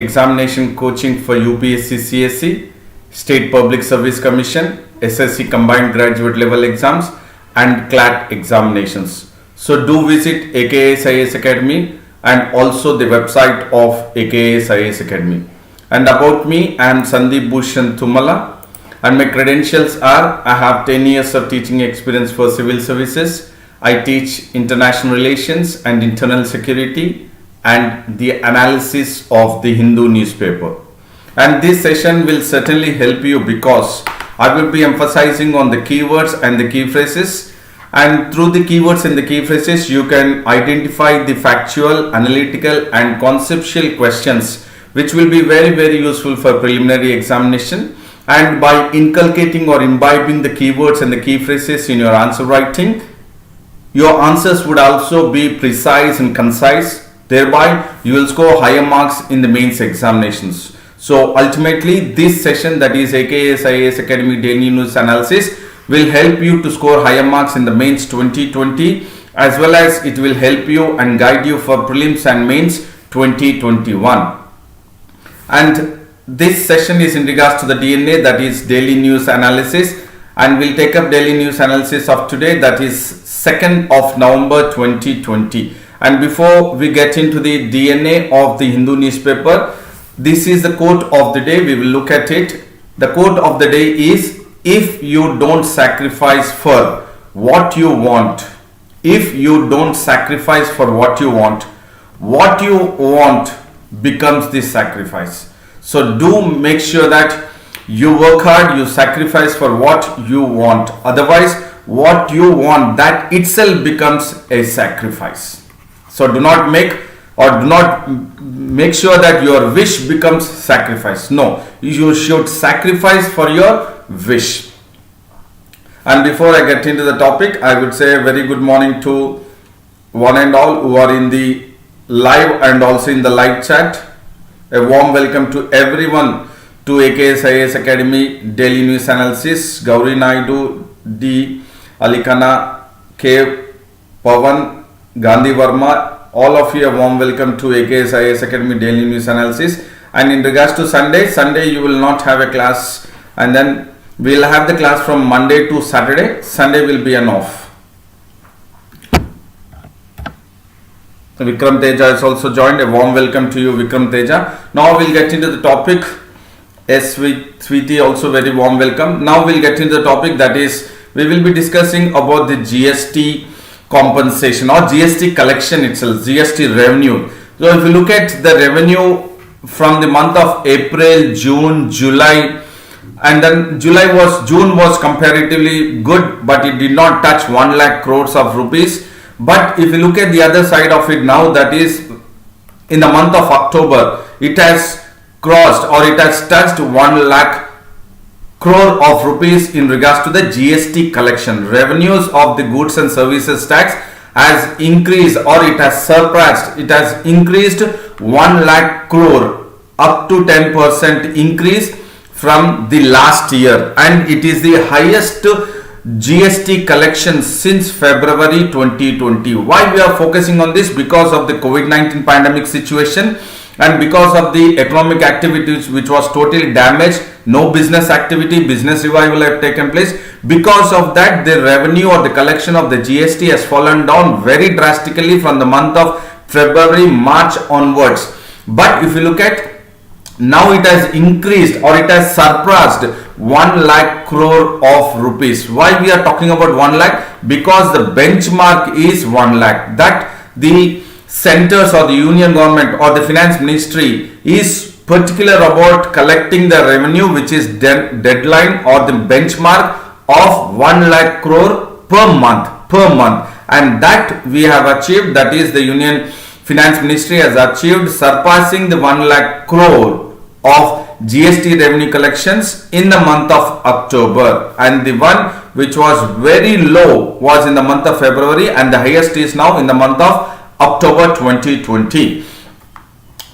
examination coaching for UPSC CSE, State Public Service Commission, SSC combined graduate level exams and CLAT examinations. So do visit AKAS IAS Academy and also the website of AKAS IAS Academy. And about me, I am Sandeep Bhushan Tumala and my credentials are I have 10 years of teaching experience for civil services. I teach international relations and internal security and the analysis of the Hindu newspaper. And this session will certainly help you because I will be emphasizing on the keywords and the key phrases, and through the keywords and the key phrases you can identify the factual, analytical and conceptual questions which will be very useful for preliminary examination. And by inculcating or imbibing the keywords and the key phrases in your answer writing, your answers would also be precise and concise. Thereby, you will score higher marks in the mains examinations. So ultimately, this session, that is AKAS IAS Academy Daily News Analysis, will help you to score higher marks in the mains 2020, as well as it will help you and guide you for prelims and mains 2021. And this session is in regards to the DNA, that is Daily News Analysis, and we'll take up Daily News Analysis of today, that is 2nd of November 2020. And before we get into the DNA of the Hindu newspaper, this is the quote of the day. We will look at it. The quote of the day is, if you don't sacrifice for what you want, if you don't sacrifice for what you want becomes the sacrifice. So do make sure that you work hard, you sacrifice for what you want. Otherwise, what you want, that itself becomes a sacrifice. So do not make sure that your wish becomes sacrifice. No, you should sacrifice for your wish. And before I get into the topic, I would say a very good morning to one and all who are in the live and also in the live chat. A warm welcome to everyone to AKAS IAS Academy Daily News Analysis. Gauri Naidu, D. Alikana, K. Pavan, Gandhi Verma, all of you a warm welcome to AKAS IAS Academy Daily News Analysis. And in regards to Sunday you will not have a class, and then we will have the class from Monday to Saturday. Sunday will be an off. Vikram Teja is also joined. A warm welcome to you, Vikram Teja. Now we'll get into the topic. S. Sweetie, also very warm welcome. Now we'll get into the topic, that is we will be discussing about the GST compensation or GST collection itself, GST revenue. So if you look at the revenue from the month of April, June, July, and then June was comparatively good, but it did not touch 1 lakh crores of rupees. But if you look at the other side of it now, that is in the month of October, it has crossed or it has touched 1 lakh crore of rupees in regards to the GST collection. Revenues of the goods and services tax has increased, or it has surpassed, it has increased 1 lakh crore, up to 10% increase from the last year, and it is the highest GST collection since February 2020. Why we are focusing on this? Because of the COVID-19 pandemic situation and because of the economic activities which was totally damaged. No business activity, business revival have taken place. Because of that, the revenue or the collection of the GST has fallen down very drastically from the month of February, March onwards. But if you look at now, it has increased or it has surpassed 1 lakh crore of rupees. Why we are talking about 1 lakh? Because the benchmark is 1 lakh. That the centers or the union government or the finance ministry is particular about collecting the revenue, which is deadline or the benchmark of 1 lakh crore per month, and that we have achieved. That is, the union finance ministry has achieved surpassing the 1 lakh crore of GST revenue collections in the month of October, and the one which was very low was in the month of February, and the highest is now in the month of October 2020.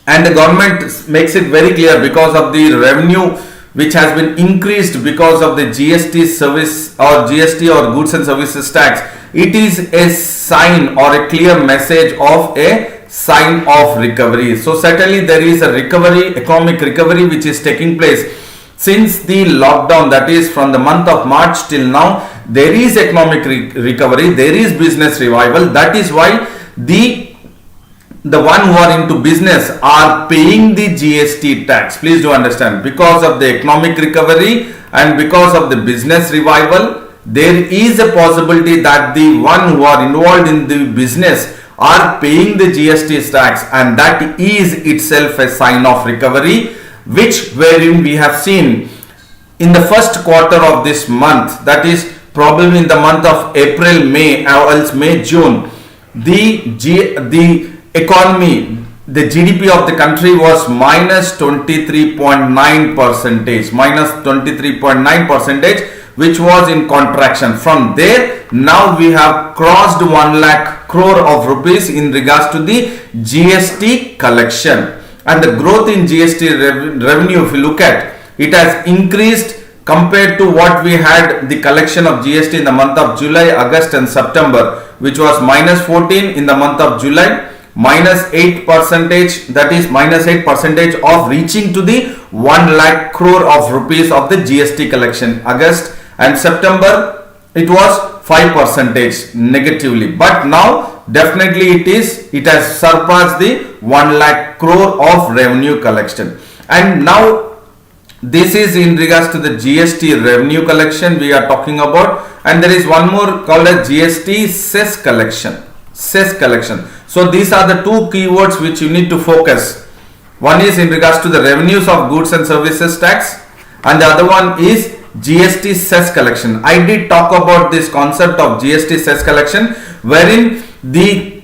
And the government makes it very clear, because of the revenue which has been increased because of the GST service or GST or goods and services tax, it is a sign or a clear message of a sign of recovery. So certainly there is a recovery, economic recovery, which is taking place since the lockdown, that is from the month of March till now. There is economic recovery, there is business revival. That is why the one who are into business are paying the GST tax. Please do understand, because of the economic recovery and because of the business revival, there is a possibility that the one who are involved in the business are paying the GST tax, and that is itself a sign of recovery, which wherein we have seen in the first quarter of this month, that is probably in the month of April, May, or else May, June, the economy, the GDP of the country was minus 23.9 percentage, which was in contraction. From there, now we have crossed 1 lakh crore of rupees in regards to the GST collection. And the growth in GST revenue, if you look at, it has increased compared to what we had the collection of GST in the month of July, August and September, which was minus 14 in the month of July, minus 8%, that is minus 8% of reaching to the 1 lakh crore of rupees of the GST collection. August and September, it was 5% negatively, but now definitely it has surpassed the 1 lakh crore of revenue collection. And now this is in regards to the GST revenue collection we are talking about, and there is one more called as GST cess collection. So these are the two keywords which you need to focus. One is in regards to the revenues of goods and services tax, and the other one is GST cess collection. I did talk about this concept of GST cess collection, wherein the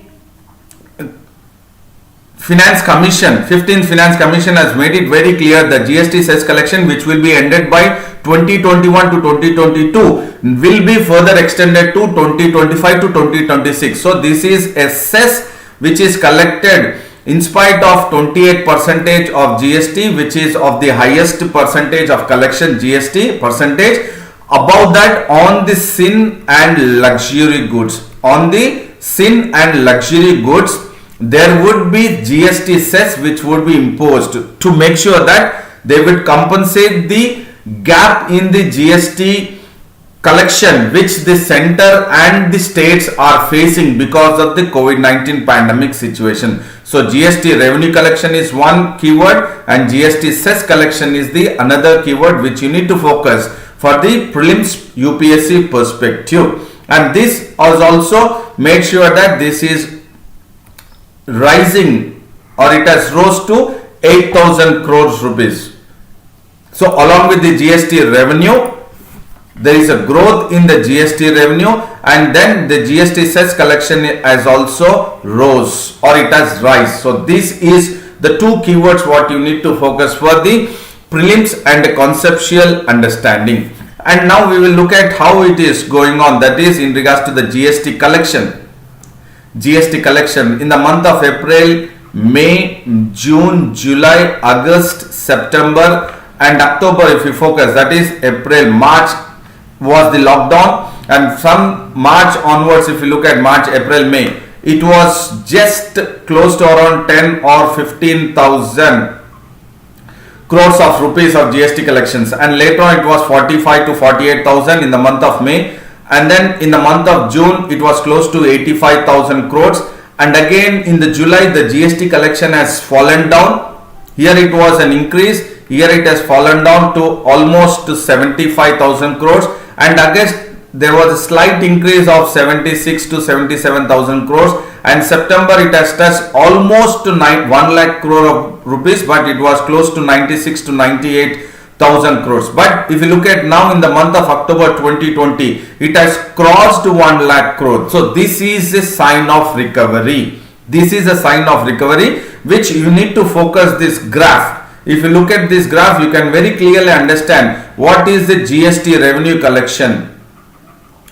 Finance Commission, 15th Finance Commission has made it very clear that GST cess collection, which will be ended by 2021 to 2022, will be further extended to 2025 to 2026. So this is a cess which is collected in spite of 28% of GST, which is of the highest percentage of collection GST percentage. Above that, on the sin and luxury goods, there would be GST cess which would be imposed to make sure that they would compensate the gap in the GST collection which the center and the states are facing because of the COVID-19 pandemic situation. So GST revenue collection is one keyword and GST cess collection is the another keyword which you need to focus for the prelims UPSC perspective. And this has also made sure that this is rising, or it has rose to 8,000 crores rupees. So along with the GST revenue, there is a growth in the GST revenue, and then the GST cess collection has also rose, or it has rise. So this is the two keywords what you need to focus for the prelims and conceptual understanding. And now we will look at how it is going on, that is in regards to the GST collection. GST collection in the month of April, May, June, July, August, September and October, if you focus, that is April, March was the lockdown, and from March onwards, if you look at March, April, May, it was just close to around 10 or 15,000 crores of rupees of GST collections, and later on it was 45 to 48,000 in the month of May, and then in the month of June it was close to 85,000 crores, and again in the July the GST collection has fallen down. Here it was an increase, here it has fallen down to almost 75,000 crores, and August there was a slight increase of 76 to 77,000 crores, and September it has touched almost to 1 lakh crore of rupees, but it was close to 96 to 98,000 crores. But if you look at now in the month of October 2020, it has crossed 1 lakh crore. So this is a sign of recovery. This is a sign of recovery which you need to focus this graph. If you look at this graph, you can very clearly understand what is the GST revenue collection.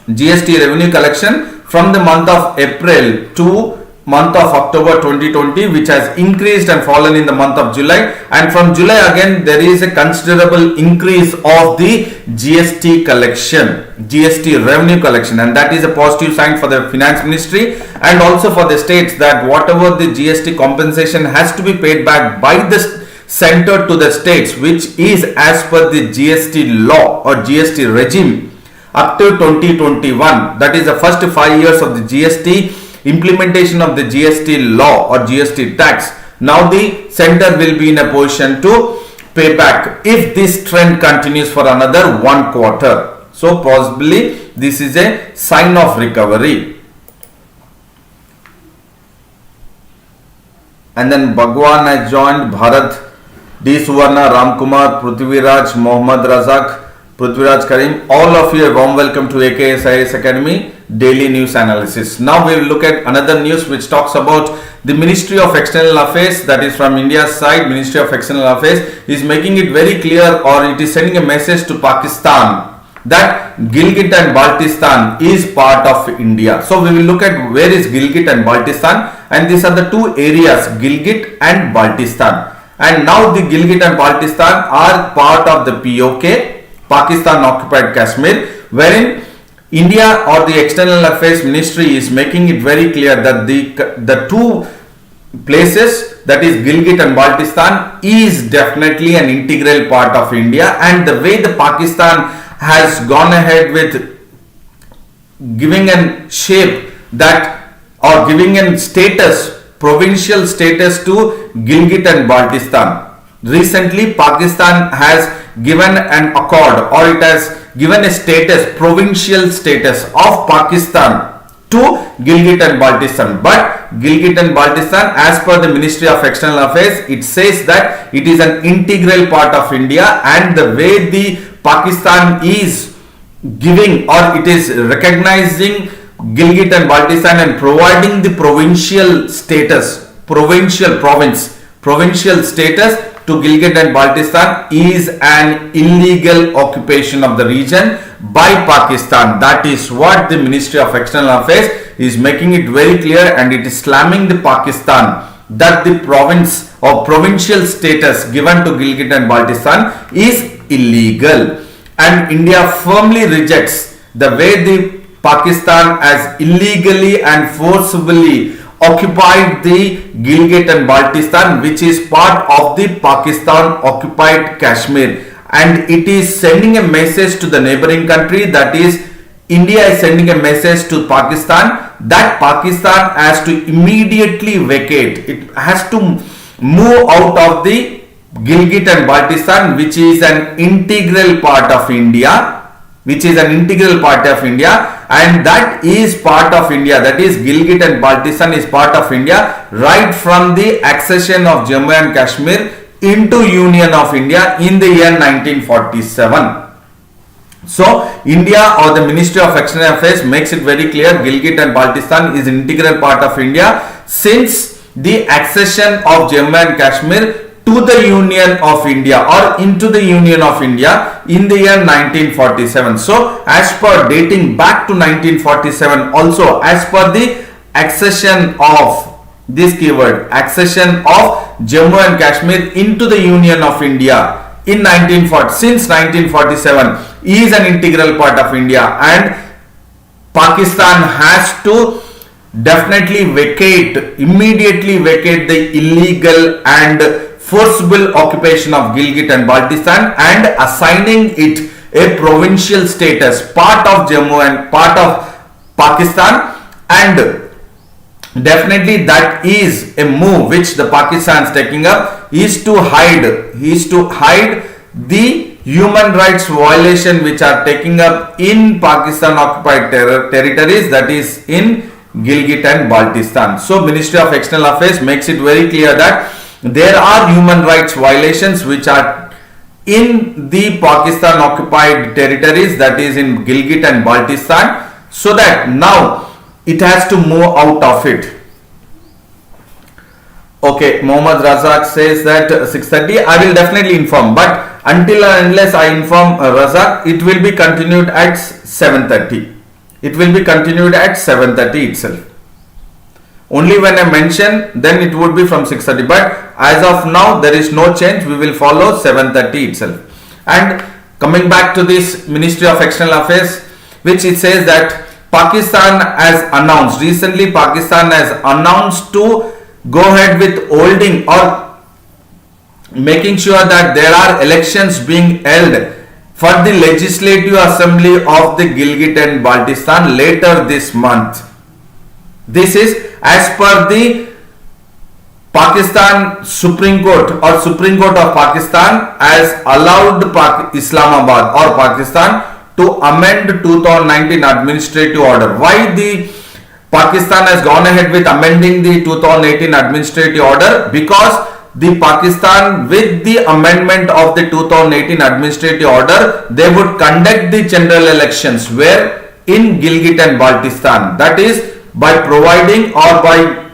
GST revenue collection from the month of April to month of October 2020, which has increased and fallen in the month of July, and from July again there is a considerable increase of the GST collection, GST revenue collection, and that is a positive sign for the finance ministry and also for the states, that whatever the GST compensation has to be paid back by the center to the states, which is as per the GST law or GST regime up to 2021, that is the first 5 years of the GST implementation of the GST law or GST tax. Now the center will be in a position to pay back if this trend continues for another 1 quarter. So possibly this is a sign of recovery. And then Bhagwan has joined, Bharat, D. Suvarna, Ramkumar, Prithviraj, Mohammad Razak, Prithviraj Karim, all of you a warm welcome to AKSIS Academy Daily News Analysis. Now we will look at another news which talks about the Ministry of External Affairs, that is from India's side. Ministry of External Affairs is making it very clear, or it is sending a message to Pakistan, that Gilgit and Baltistan is part of India. So we will look at where is Gilgit and Baltistan, and these are the two areas, Gilgit and Baltistan. And now the Gilgit and Baltistan are part of the POK, Pakistan Occupied Kashmir, wherein India or the External Affairs Ministry is making it very clear that the two places, that is Gilgit and Baltistan, is definitely an integral part of India, and the way the Pakistan has gone ahead with giving a shape that, or giving a status, provincial status to Gilgit and Baltistan. Recently Pakistan has given an accord, or it has given a status, provincial status of Pakistan to Gilgit and Baltistan. But Gilgit and Baltistan, as per the Ministry of External Affairs, it says that it is an integral part of India, and the way the Pakistan is giving, or it is recognizing Gilgit and Baltistan and providing the provincial status, provincial status to Gilgit and Baltistan, is an illegal occupation of the region by Pakistan. That is what the Ministry of External Affairs is making it very clear, and it is slamming the Pakistan that the province or provincial status given to Gilgit and Baltistan is illegal. And India firmly rejects the way the Pakistan has illegally and forcibly occupied the Gilgit and Baltistan, which is part of the Pakistan occupied Kashmir, and it is sending a message to the neighboring country, that is India is sending a message to Pakistan that Pakistan has to immediately vacate, it has to move out of the Gilgit and Baltistan, which is an integral part of India, and that is part of India, that is Gilgit and Baltistan is part of India right from the accession of Jammu and Kashmir into Union of India in the year 1947. So India or the Ministry of External Affairs makes it very clear Gilgit and Baltistan is an integral part of India since the accession of Jammu and Kashmir to the Union of India or into the Union of India in the year 1947. So as per dating back to 1947, also as per the accession of this keyword, accession of Jammu and Kashmir into the Union of India in 1940, since 1947 is an integral part of India, and Pakistan has to definitely immediately vacate the illegal and forcible occupation of Gilgit and Baltistan and assigning it a provincial status, part of Jammu and part of Pakistan, and definitely that is a move which the Pakistan is taking up, is to hide the human rights violation which are taking up in Pakistan occupied territories, that is in Gilgit and Baltistan. So Ministry of External Affairs makes it very clear that there are human rights violations which are in the Pakistan occupied territories, that is in Gilgit and Baltistan, so that now it has to move out of it. Okay, Mohammad Razak says that 6:30, I will definitely inform, but until and unless I inform Razak, it will be continued at 7:30. It will be continued at 7:30 itself. Only when I mention, then it would be from 6:30. But as of now, there is no change. We will follow 7:30 itself. And coming back to this Ministry of External Affairs, which it says that Pakistan has announced, recently Pakistan has announced to go ahead with holding or making sure that there are elections being held for the Legislative Assembly of the Gilgit and Baltistan later this month. This is as per the Pakistan Supreme Court or Supreme Court of Pakistan has allowed Islamabad or Pakistan to amend 2019 administrative order. Why the Pakistan has gone ahead with amending the 2018 administrative order? Because the Pakistan, with the amendment of the 2018 administrative order, they would conduct the general elections where in Gilgit and Baltistan, that is by providing or by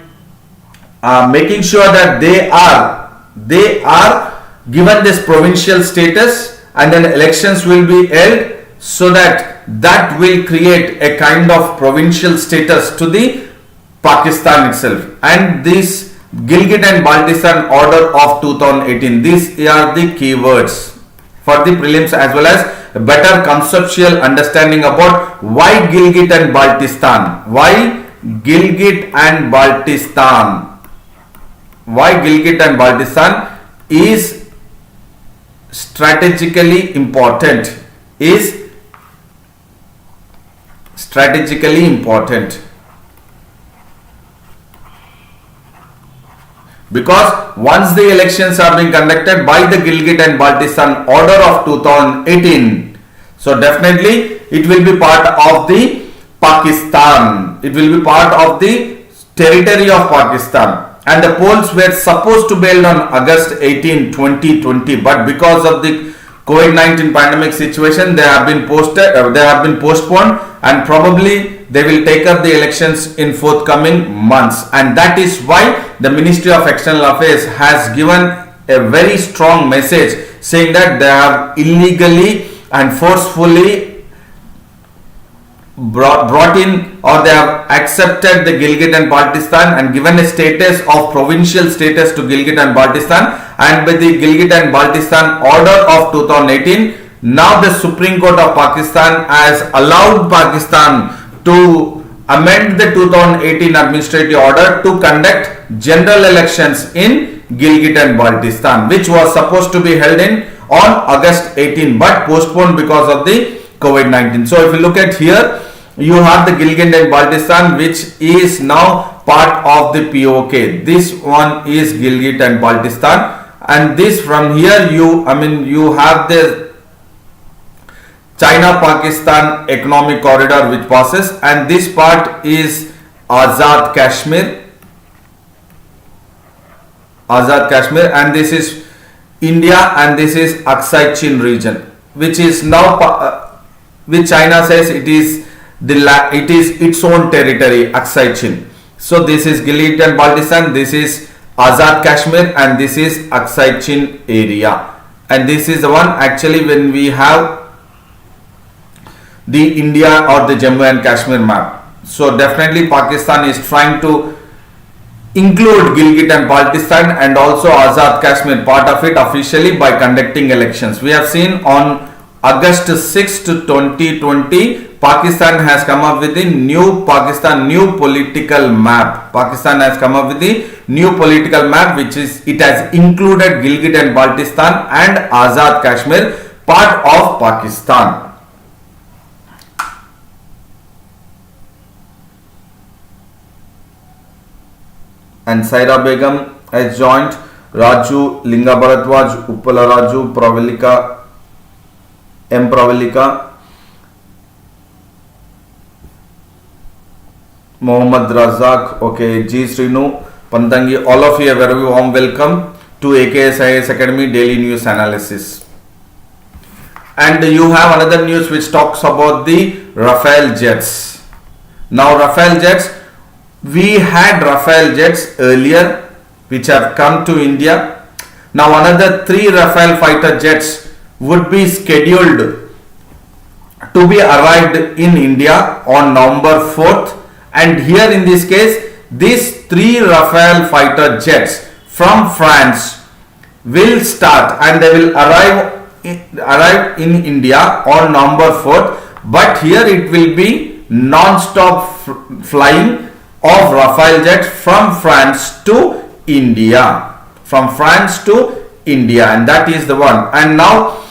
making sure that they are given this provincial status, and then elections will be held, so that will create a kind of provincial status to the Pakistan itself. And this Gilgit and Baltistan order of 2018, these are the keywords for the prelims as well as a better conceptual understanding about why Gilgit and Baltistan, why Gilgit and Baltistan is strategically important, because once the elections are being conducted by the Gilgit and Baltistan order of 2018, so definitely it will be part of the Pakistan, it will be part of the territory of Pakistan. And the polls were supposed to be held on August 18, 2020, but because of the COVID-19 pandemic situation, they have been postponed, and probably they will take up the elections in forthcoming months. And that is why the Ministry of External Affairs has given a very strong message saying that they have illegally and forcefully brought in, or they have accepted the Gilgit and Baltistan and given a status of provincial status to Gilgit and Baltistan. And by the Gilgit and Baltistan order of 2018, now the Supreme Court of Pakistan has allowed Pakistan to amend the 2018 administrative order to conduct general elections in Gilgit and Baltistan, which was supposed to be held on August 18 but postponed because of the COVID-19. So if you look at here, you have the Gilgit and Baltistan, which is now part of the POK. This one is Gilgit and Baltistan, and this from here you have the China-Pakistan economic corridor which passes, and this part is Azad Kashmir, and this is India, and this is Aksai Chin region, which is now which China says it is its own territory, Aksai Chin. So this is Gilgit and Baltistan, this is Azad Kashmir, and this is Aksai Chin area. And this is the one actually when we have the India or the Jammu and Kashmir map. So definitely Pakistan is trying to include Gilgit and Baltistan and also Azad Kashmir, part of it, officially by conducting elections. We have seen on August 6, 2020, Pakistan has come up with the new political map. Pakistan has come up with the new political map, which is, it has included Gilgit and Baltistan and Azad Kashmir, part of Pakistan. And Saira Begum has joined. Raju, Linga Bharatwaj, Uppala Raju, Pravalika, M. Pravalika, Mohammad Razak, okay, G. Srinu, Pantangi, all of you are very warm welcome to AKSIS Academy Daily News Analysis. And you have another news which talks about the Rafale jets. Now Rafale jets, we had Rafale jets earlier which have come to India. Now another 3 Rafale fighter jets would be scheduled to be arrived in India on November 4th. And here in this case, these three Rafale fighter jets from France will start and they will arrive in India on November 4th, but here it will be non-stop flying of Rafale jets from France to India, and that is the one. And now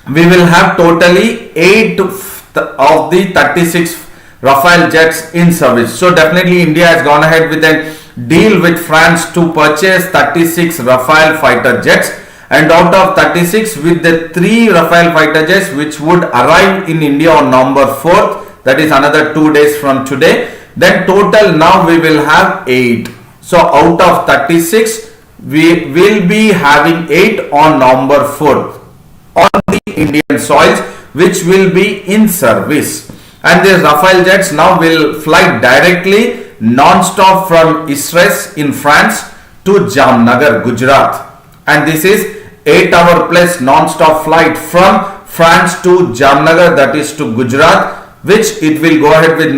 we will have totally 8 of the 36 Rafale jets in service. So definitely India has gone ahead with a deal with France to purchase 36 Rafale fighter jets, and out of 36, with the 3 Rafale fighter jets which would arrive in India on November 4th, that is another 2 days from today, then total now we will have 8. So out of 36, we will be having 8 on November 4th on the Indian soils, which will be in service. And these Rafale jets now will fly directly non-stop from Istres in France to Jamnagar, Gujarat. And this is 8-hour plus non-stop flight from France to Jamnagar, that is to Gujarat, which it will go ahead with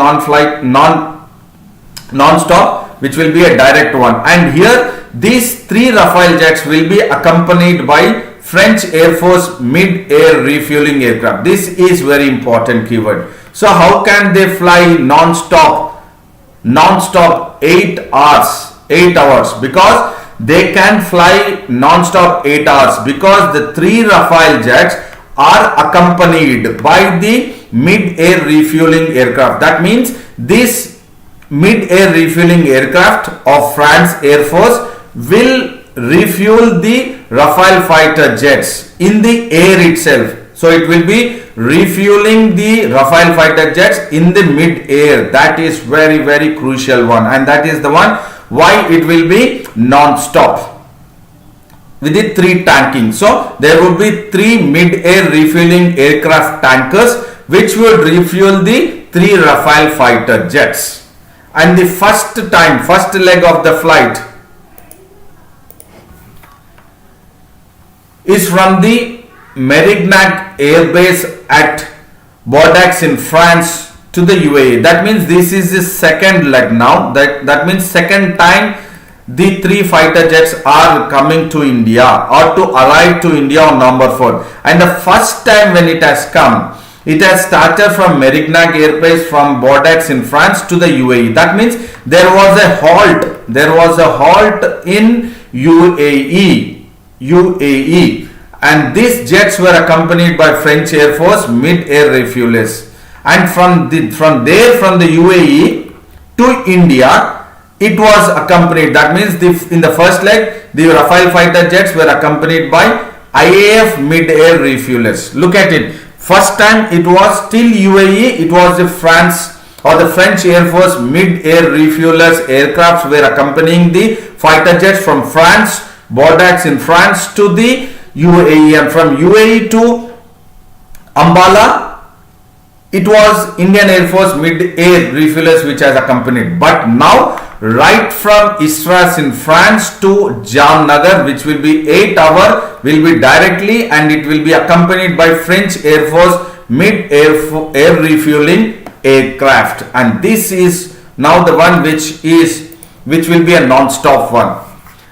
non-stop, which will be a direct one. And here these 3 Rafale jets will be accompanied by French Air Force mid-air refueling aircraft. This is very important keyword. So how can they fly non-stop 8 hours? Because they can fly non-stop 8 hours because the 3 Rafale jets are accompanied by the mid-air refueling aircraft. That means this mid-air refueling aircraft of France Air Force will refuel the Rafale fighter jets in the air itself. So it will be refueling the Rafale fighter jets in the mid-air. That is very, very crucial one, and that is the one why it will be non-stop with the 3 tanking. So there will be 3 mid-air refueling aircraft tankers which will refuel the 3 Rafale fighter jets. And the first leg of the flight is from the Mérignac Air Base at Bordeaux in France to the UAE. That means this is the second leg now. That means second time the 3 fighter jets are coming to India or to arrive to India on November 4th. And the first time when it has come, it has started from Mérignac Air Base from Bordeaux in France to the UAE. That means there was a halt. There was a halt in UAE. And these jets were accompanied by French Air Force mid-air refuelers. And from the UAE to India, it was accompanied. That means in the first leg, the Rafale fighter jets were accompanied by IAF mid-air refuelers. Look at it. First time it was still UAE. It was the France or the French Air Force mid-air refuelers aircrafts were accompanying the fighter jets from France, Bordeaux in France to the UAE, and from UAE to Ambala it was Indian Air Force mid-air refuelers which has accompanied. But now right from Istres in France to Jamnagar, which will be 8 hour, will be directly, and it will be accompanied by French Air Force mid-air refueling aircraft. And this is now the one which will be a non-stop one.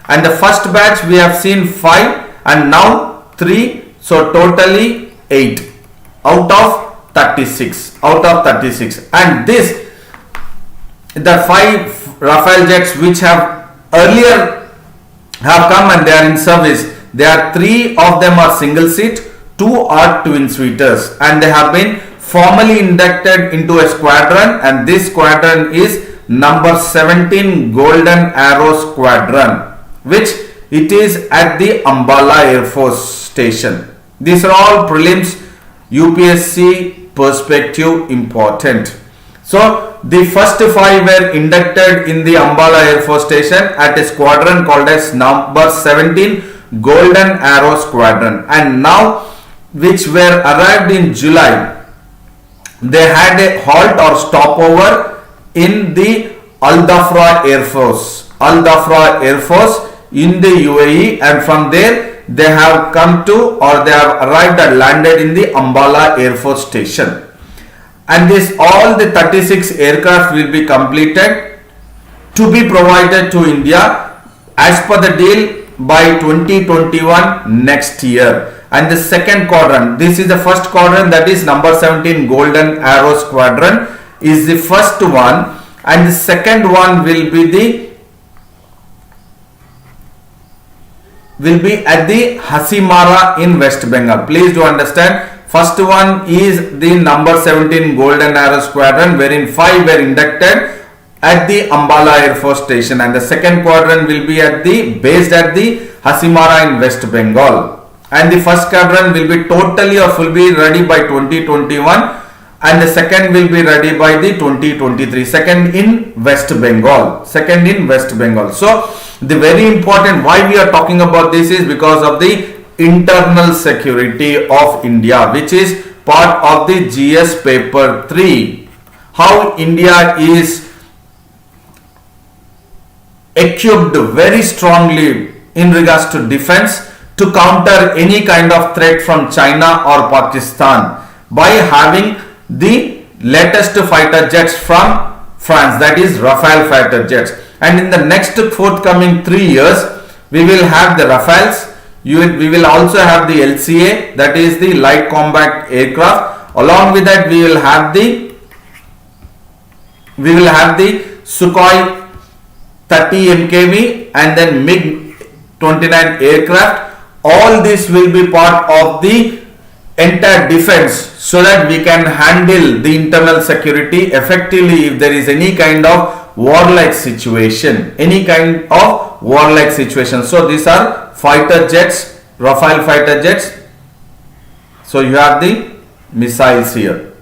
And the first batch we have seen 5 and now 3, so totally 8 out of 36. And the 5 Rafale jets which have earlier have come and they are in service, there are 3 of them are single seat, 2 are twin seaters, and they have been formally inducted into a squadron, and this squadron is number 17 Golden Arrow Squadron, which it is at the Ambala Air Force Station. These are all prelims UPSC perspective important. So the first 5 were inducted in the Ambala Air Force Station at a squadron called as number 17 Golden Arrow Squadron, and now which were arrived in July, they had a halt or stopover in the Al Dhafra Air Force in the UAE, and from there they have come to, or they have arrived and landed in the Ambala Air Force Station. And this all the 36 aircraft will be completed to be provided to India as per the deal by 2021 next year. And the second quadrant, this is the first quadrant, that is number 17 Golden Arrow Squadron is the first one, and the second one will be at the Hasimara in West Bengal. Please do understand, first one is the number 17 Golden Arrow Squadron, wherein 5 were inducted at the Ambala Air Force Station, and the second quadrant will be based at the Hasimara in West Bengal, and the first quadrant will be totally or fully ready by 2021, and the second will be ready by the 2023, second in West Bengal. So the very important, why we are talking about this is because of the internal security of India, which is part of the GS paper 3. How India is equipped very strongly in regards to defense to counter any kind of threat from China or Pakistan by having the latest fighter jets from France, that is Rafale fighter jets. And in the next forthcoming 3 years, we will have the Rafales. We will also have the LCA, that is the light combat aircraft. Along with that, we will have the Sukhoi 30 MKV and then MiG-29 aircraft. All this will be part of the entire defense, so that we can handle the internal security effectively if there is any kind of warlike situation. So these are fighter jets, Rafale fighter jets. So you have the missiles here,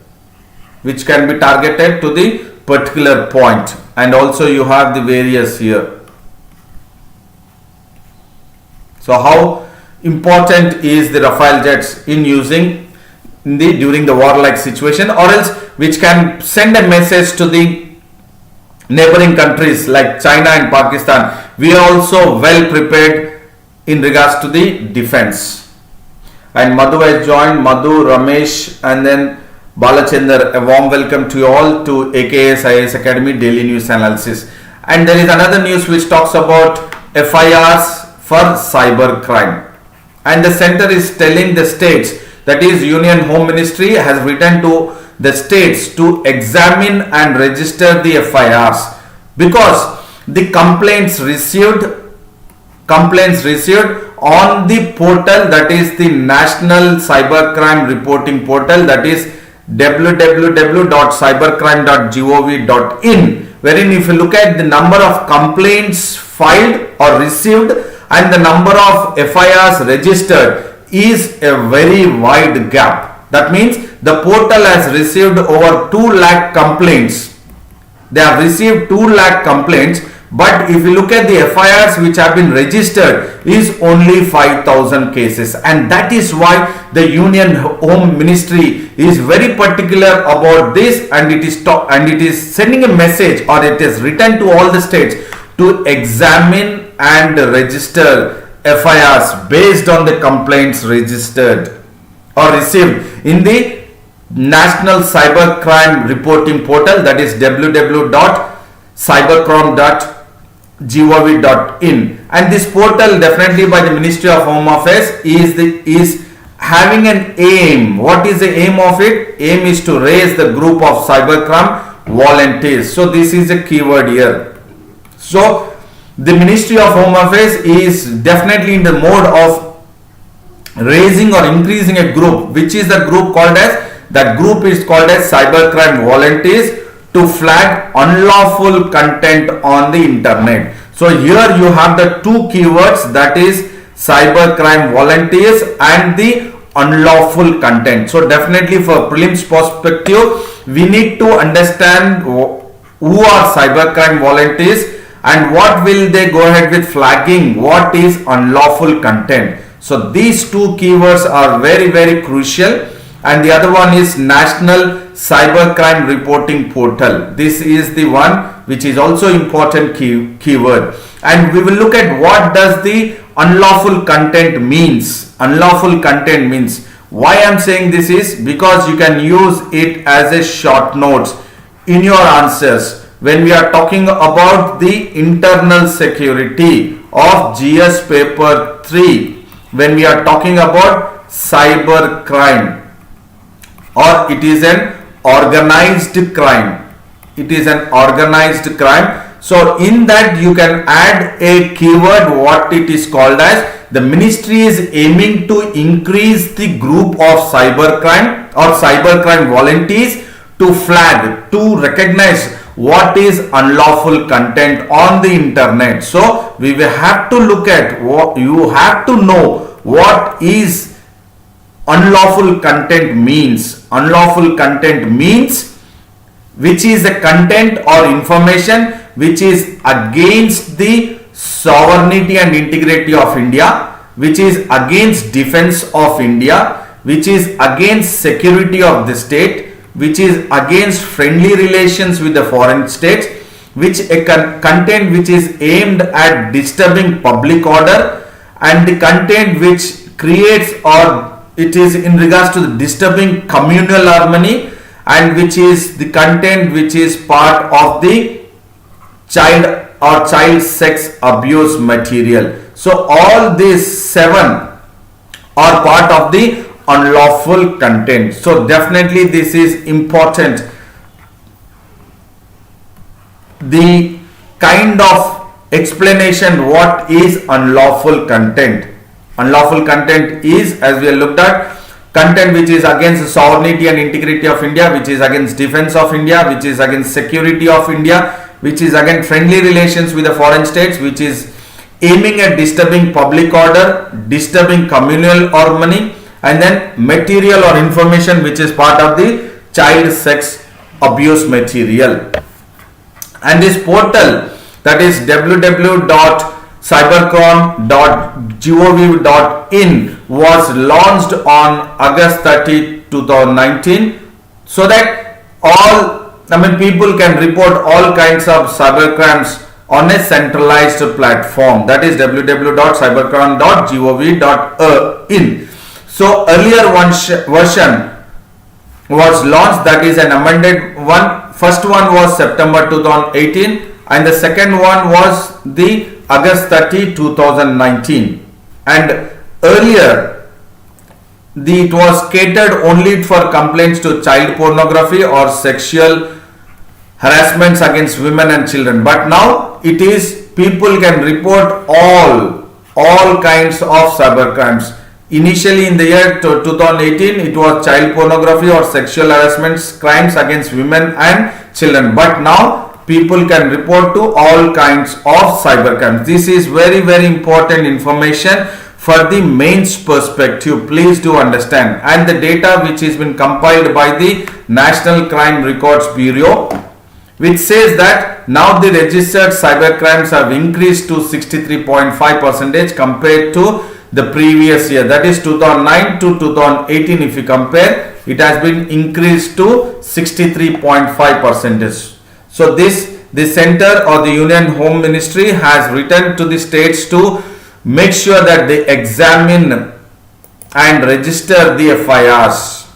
which can be targeted to the particular point, and also you have the various here. So how important is the Rafale jets in using during the warlike situation, or else which can send a message to the neighboring countries like China and Pakistan. We are also well prepared in regards to the defense. And Madhu has joined, Madhu, Ramesh, and then Balachandar. A warm welcome to you all to AKS IAS Academy Daily News Analysis. And there is another news which talks about FIRs for cyber crime. And the center is telling the states, that is Union Home Ministry has written to the states to examine and register the FIRs, because the complaints received on the portal, that is the National Cybercrime Reporting Portal, that is www.cybercrime.gov.in, wherein if you look at the number of complaints filed or received and the number of FIRs registered is a very wide gap. That means the portal has received over 2 lakh complaints. They have received 2 lakh complaints, but if you look at the FIRs which have been registered is only 5,000 cases, and that is why the Union Home Ministry is very particular about this, and it is sending a message, or it is written to all the states to examine and register FIRs based on the complaints registered or received in the National Cybercrime Reporting Portal, that is www.cybercrime.gov.in. And this portal, definitely by the Ministry of Home Affairs, is having an aim. What is the aim of it? Aim is to raise the group of cybercrime volunteers. So this is a keyword here. So the Ministry of Home Affairs is definitely in the mode of raising or increasing a group, which is the group called as, that group is called as cybercrime volunteers, to flag unlawful content on the internet. So here you have the 2 keywords, that is cybercrime volunteers and the unlawful content. So definitely for prelims perspective, we need to understand who are cybercrime volunteers and what will they go ahead with flagging, what is unlawful content. So these 2 keywords are very, very crucial. And the other one is National Cybercrime Reporting Portal. This is the one which is also important keyword. And we will look at what does the unlawful content means. Unlawful content means, why I am saying this is because you can use it as a short notes in your answers when we are talking about the internal security of GS paper 3, when we are talking about cyber crime, or it is an organized crime. It is an organized crime. So in that you can add a keyword, what it is called as, the ministry is aiming to increase the group of cybercrime or cybercrime volunteers to flag, to recognize what is unlawful content on the internet. So we will have to look at what you have to know what is unlawful content means. Unlawful content means which is the content or information which is against the sovereignty and integrity of India, which is against defense of India, which is against security of the state, which is against friendly relations with the foreign states, which a content which is aimed at disturbing public order, and the content which creates or it is in regards to the disturbing communal harmony, and which is the content which is part of the child or child sex abuse material. So all these 7 are part of the unlawful content. So definitely this is important. The kind of explanation what is unlawful content. Unlawful content is, as we have looked at, content which is against the sovereignty and integrity of India, which is against defense of India, which is against security of India, which is against friendly relations with the foreign states, which is aiming at disturbing public order, disturbing communal harmony, and then material or information which is part of the child sex abuse material. And this portal, that is www.cybercrime.gov.in, was launched on August 30, 2019, so that people can report all kinds of cyber crimes on a centralized platform, that is www.cybercrime.gov.in. So earlier one version was launched, that is an amended one. First one was September 2018 and the second one was the August 30, 2019. And earlier it was catered only for complaints to child pornography or sexual harassments against women and children, but now it is people can report all kinds of cyber crimes. Initially in the year 2018 it was child pornography or sexual harassments crimes against women and children, but now people can report to all kinds of cyber crimes. This is very important information for the mains perspective, please do understand. And the data which has been compiled by the National Crime Records Bureau, which says that now the registered cyber crimes have increased to 63.5% compared to the previous year, that is 2009 to 2018. If you compare, it has been increased to 63.5%. So the center or the Union Home Ministry has written to the states to make sure that they examine and register the FIRs.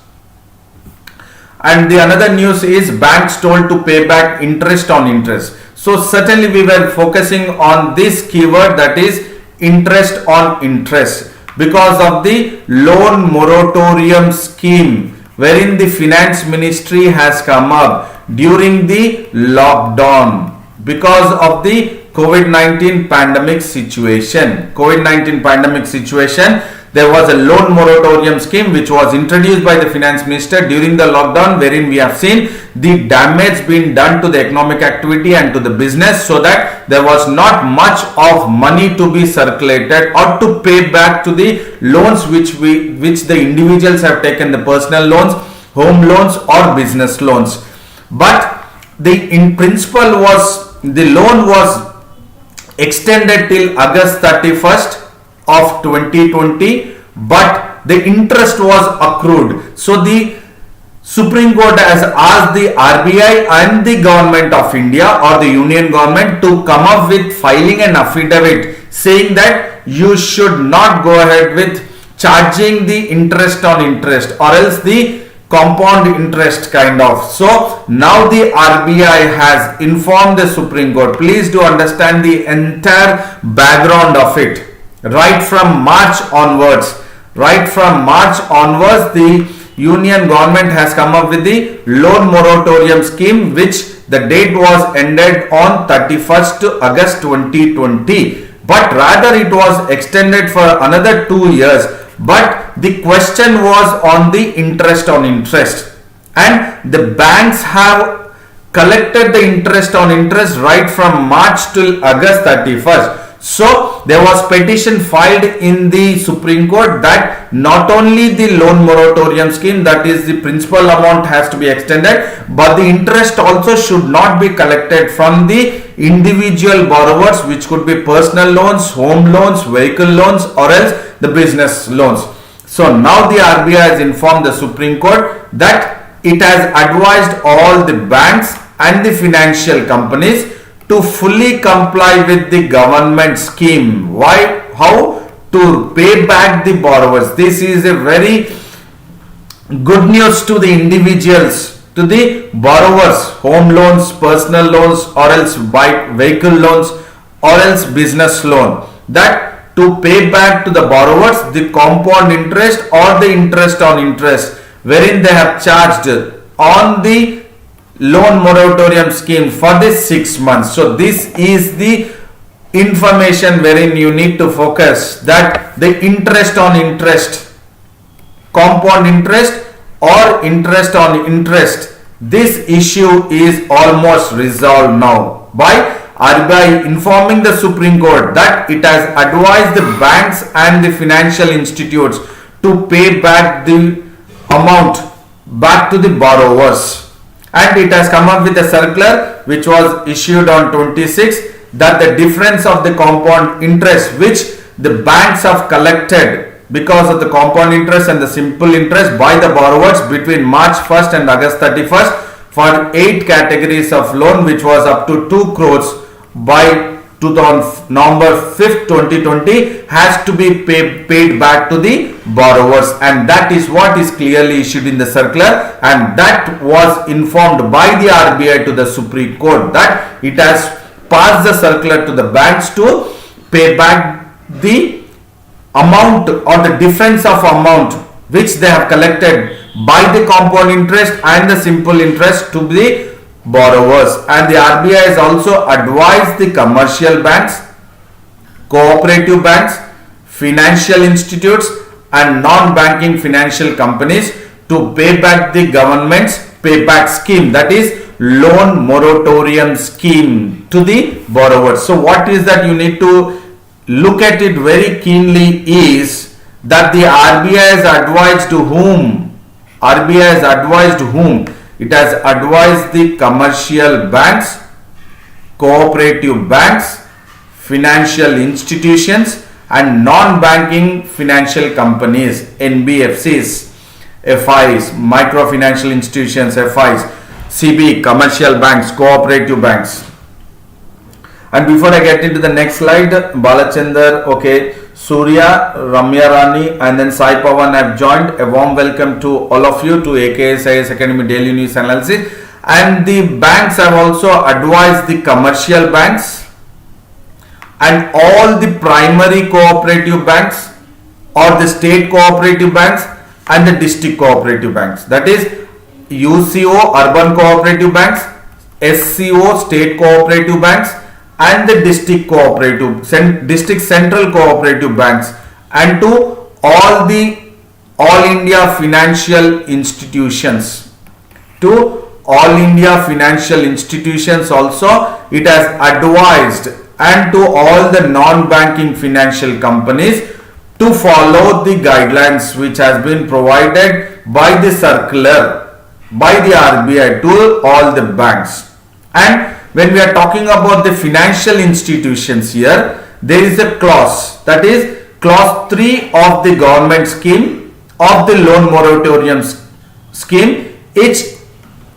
And the another news is banks told to pay back interest on interest. So certainly we were focusing on this keyword, that is interest on interest, because of the loan moratorium scheme wherein the finance ministry has come up during the lockdown because of the COVID-19 pandemic situation. There was a loan moratorium scheme which was introduced by the finance minister during the lockdown, wherein we have seen the damage being done to the economic activity and to the business, so that there was not much of money to be circulated or to pay back to the loans which the individuals have taken, the personal loans, home loans or business loans. But in principle the loan was extended till August 31st of 2020, but the interest was accrued. So the Supreme Court has asked the RBI and the government of India or the union government to come up with filing an affidavit saying that you should not go ahead with charging the interest on interest, or else the compound interest kind of. So now the RBI has informed the Supreme Court. Please do understand the entire background of it. Right from March onwards, the Union government has come up with the loan moratorium scheme, which the date was ended on 31st August 2020. But rather it was extended for another 2 years. But the question was on the interest on interest. And the banks have collected the interest on interest right from March till August 31st. So there was petition filed in the Supreme Court that not only the loan moratorium scheme, that is the principal amount, has to be extended, but the interest also should not be collected from the individual borrowers, which could be personal loans, home loans, vehicle loans, or else the business loans. So now the RBI has informed the Supreme Court that it has advised all the banks and the financial companies to fully comply with the government scheme. Why? How? To pay back the borrowers. This is a very good news to the individuals, to the borrowers, home loans, personal loans, or else vehicle loans, or else business loan, that to pay back to the borrowers the compound interest or the interest on interest wherein they have charged on the loan moratorium scheme for this 6 months. So this is the information wherein you need to focus, that the interest on interest, compound interest or interest on interest, this issue is almost resolved now by RBI informing the Supreme Court that it has advised the banks and the financial institutes to pay back the amount back to the borrowers. And it has come up with a circular which was issued on 26th, that the difference of the compound interest which the banks have collected because of the compound interest and the simple interest by the borrowers between March 1st and August 31st for 8 categories of loan, which was up to 2 crores by November 5th 2020, has to be paid back to the borrowers. And that is what is clearly issued in the circular, and that was informed by the RBI to the Supreme Court that it has passed the circular to the banks to pay back the amount or the difference of amount which they have collected by the compound interest and the simple interest to the borrowers. And the RBI has also advised the commercial banks, cooperative banks, financial institutes and non-banking financial companies to pay back the government's payback scheme, that is loan moratorium scheme, to the borrowers. So what is that you need to look at it very keenly is that the RBI has advised to whom? RBI has advised whom? It has advised the commercial banks, cooperative banks, financial institutions and non-banking financial companies, NBFCs, FIs, microfinancial institutions, FIs, CB, commercial banks, cooperative banks. And before I get into the next slide, Balachandar, okay, Surya, Ramya Rani and then Sai Pawan have joined. A warm welcome to all of you to AKSIS Academy Daily News Analysis. And the banks have also advised the commercial banks and all the primary cooperative banks or the state cooperative banks and the district cooperative banks, that is UCO urban cooperative banks, SCO state cooperative banks and the district central cooperative banks, and to all the All India financial institutions. To All India financial institutions also it has advised, and to all the non-banking financial companies to follow the guidelines which has been provided by the circular by the RBI to all the banks. And when we are talking about the financial institutions here, there is a clause, that is clause 3 of the government scheme of the loan moratorium scheme. It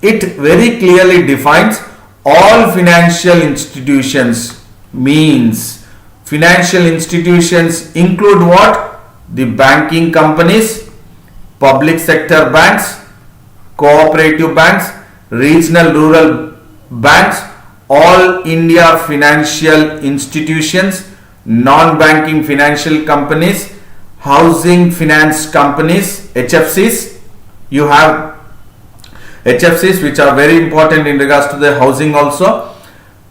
very clearly defines all financial institutions. Means financial institutions include what? The banking companies, public sector banks, cooperative banks, regional rural banks, all India financial institutions, non-banking financial companies, housing finance companies, HFCs. You have HFCs which are very important in regards to the housing also,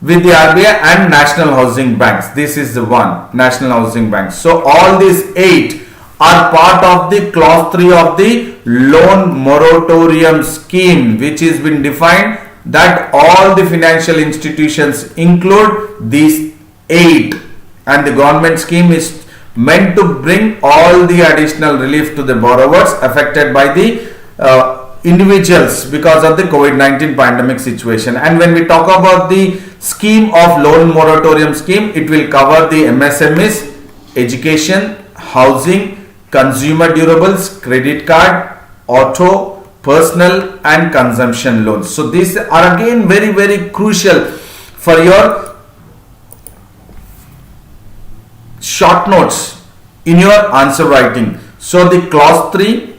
with the RBI, and national housing banks. This is the one, national housing banks. So all these 8 are part of the clause 3 of the loan moratorium scheme, which has been defined that all the financial institutions include these 8, and the government scheme is meant to bring all the additional relief to the borrowers affected by the individuals because of the COVID-19 pandemic situation. And when we talk about the scheme of loan moratorium scheme, it will cover the MSMEs, education, housing, consumer durables, credit card, auto, personal and consumption loans. So these are again very, very crucial for your short notes in your answer writing. So the clause 3,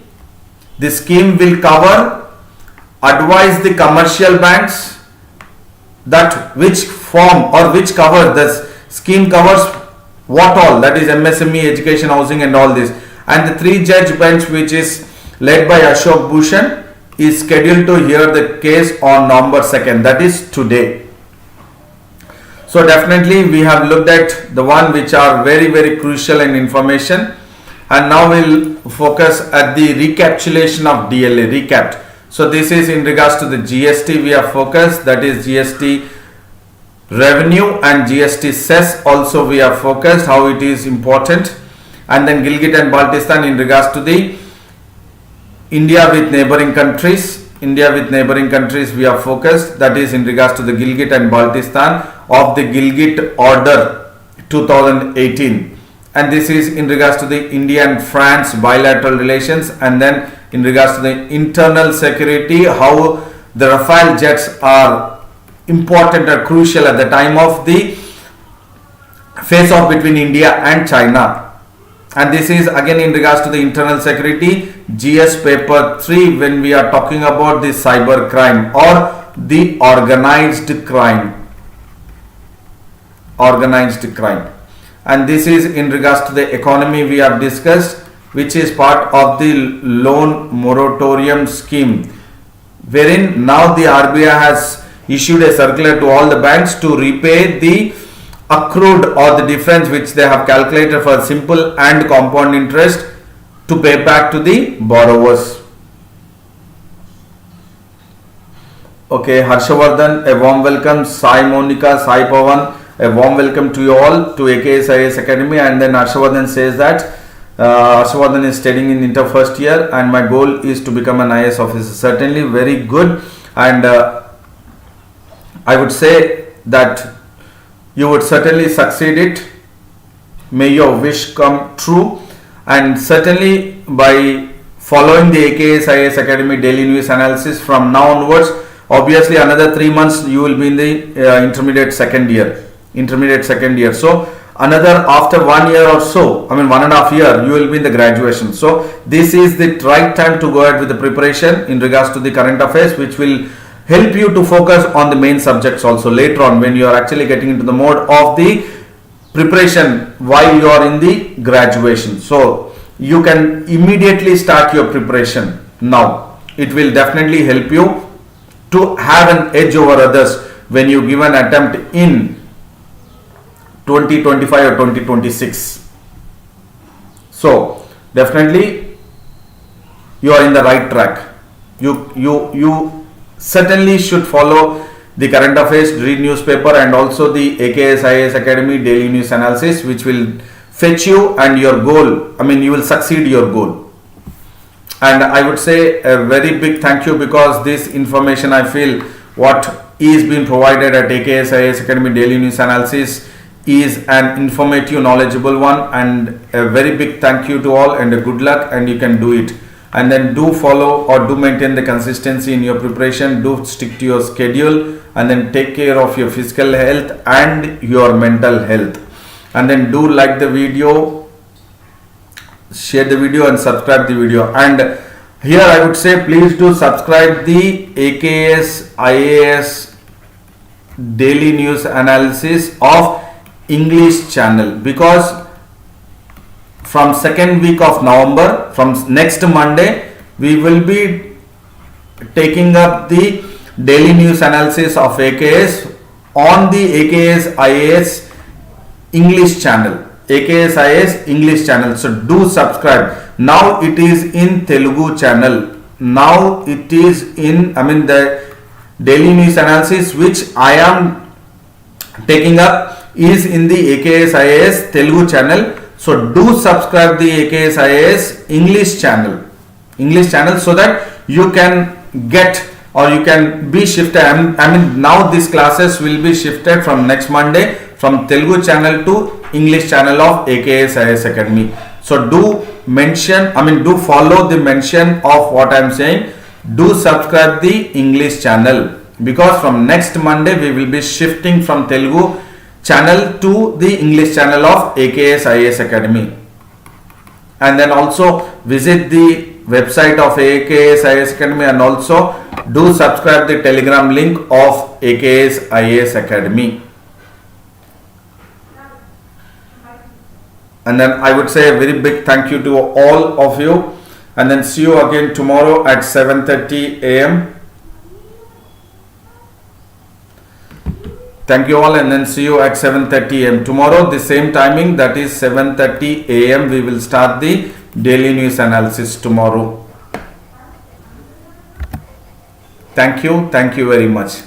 the scheme will cover, advise the commercial banks that which form or which cover, the scheme covers what all, that is MSME, education, housing and all this. And the 3-judge bench, which is led by Ashok Bhushan, is scheduled to hear the case on November 2nd, that is today. So definitely we have looked at the one which are very, very crucial in information, and now we'll focus at the recapitulation of DLA, recapped. So this is in regards to the GST we have focused, that is GST revenue and GST cess also we have focused, how it is important. And then Gilgit and Baltistan in regards to the India with neighboring countries, we are focused, that is in regards to the Gilgit and Baltistan of the Gilgit Order 2018, and this is in regards to the India and France bilateral relations. And then in regards to the internal security, how the Rafale jets are important or crucial at the time of the face off between India and China. And this is again in regards to the internal security, GS paper 3, when we are talking about the cyber crime or the organized crime. And this is in regards to the economy we have discussed, which is part of the loan moratorium scheme, wherein now the RBI has issued a circular to all the banks to repay the accrued or the difference which they have calculated for simple and compound interest to pay back to the borrowers. Okay, Harshavardhan, a warm welcome. Sai Monica, Sai Pawan, a warm welcome to you all to AKS IAS Academy. And then Harshavardhan says that Harshavardhan is studying in inter first year and my goal is to become an IAS officer. Certainly very good, and I would say that you would certainly succeed it. May your wish come true, and certainly by following the AKS IAS Academy daily news analysis from now onwards, obviously another 3 months you will be in the intermediate second year. So another after 1 year or so, 1.5 years, you will be in the graduation. So this is the right time to go ahead with the preparation in regards to the current affairs, which will help you to focus on the main subjects also later on when you are actually getting into the mode of the preparation while you are in the graduation. So you can immediately start your preparation now. It will definitely help you to have an edge over others when you give an attempt in 2025 or 2026. So definitely you are in the right track. You certainly should follow the current affairs, read newspaper, and also the AKS IAS Academy daily news analysis, which will fetch you and your goal. You will succeed your goal. And I would say a very big thank you, because this information, I feel what is being provided at AKS IAS Academy daily news analysis is an informative, knowledgeable one, and a very big thank you to all, and a good luck, and you can do it. And then do follow or do maintain the consistency in your preparation, do stick to your schedule, and then take care of your physical health and your mental health. And then do like the video, share the video and subscribe the video. And Here I would say please do subscribe the AKS IAS daily news analysis of English channel, because from second week of November, from next Monday, we will be taking up the daily news analysis of AKS on the AKS IAS English channel. AKS IAS English channel. So do subscribe. Now it is in Telugu channel. Now it is in, the daily news analysis which I am taking up is in the AKS IAS Telugu channel. So do subscribe the AKS IAS English channel. So that you can get, or you can be shifted. Now these classes will be shifted from next Monday from Telugu channel to English channel of AKS IAS Academy. So do follow the mention of what I am saying. Do subscribe the English channel, because from next Monday we will be shifting from Telugu channel to the English channel of AKS IAS Academy. And then also visit the website of AKS IAS Academy, and also do subscribe the Telegram link of AKS IAS Academy. And then I would say a very big thank you to all of you, and then see you again tomorrow at 7:30 a.m. Thank you all, and then see you at 7:30 a.m. tomorrow, the same timing, that is 7:30 a.m. we will start the daily news analysis tomorrow. Thank you very much.